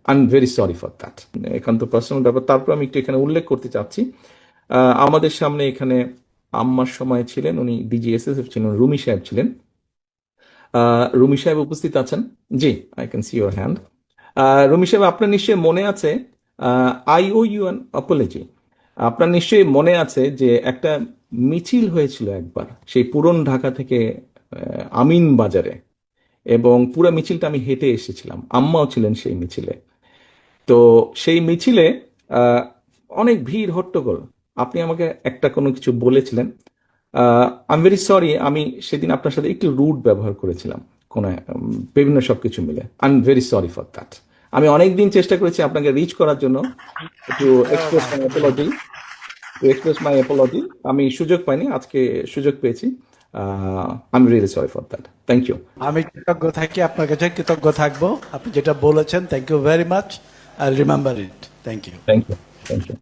I am very sorry for that. একান্ত personal ব্যাপার। তারপর আমি একটু এখানে উল্লেখ করতে চাচ্ছি, আমাদের সামনে এখানে আম্মার সময় ছিলেন, উনি ডিজিএসএসএফ ছিলেন, রুমি সাহেব ছিলেন। রুমি সাহেব উপস্থিত আছেন? জি, I can see your hand. Rumi সাহেব, আপনার নিশ্চয়ই মনে আছে, I owe you an apology. আপনার নিশ্চয়ই মনে আছে যে একটা মিছিল হয়েছিল একবার, সেই পুরন ঢাকা থেকে আমিন বাজারে, এবং পুরো মিছিলটা আমি হেঁটে এসেছিলাম, আম্মাও ছিলেন সেই মিছিলে। তো সেই মিছিলে আহ, অনেক ভিড় হট্টগোল। আপনি আমাকে একটা কোনো কিছু বলেছিলেন। আই এম ভেরি সরি, আমি সেদিন আপনার সাথে একটু রুড ব্যবহার করেছিলাম, কোনো বিভিন্ন সবকিছু মিলে। I am very sorry for that. আমি অনেক দিন চেষ্টা করেছি আপনাকে রিচ করার জন্য, একটু Oh express my my apology, goodness. To express my apology. আমি সুযোগ পাইনি, আজকে সুযোগ পেয়েছি। I am really sorry for that. Thank you. আমি কৃতজ্ঞ থাকি, আপনার কাছে কৃতজ্ঞ থাকবো। আপনি যেটা বলেছেন, thank you very much. I remember it. Thank you. Thank you. Thank you.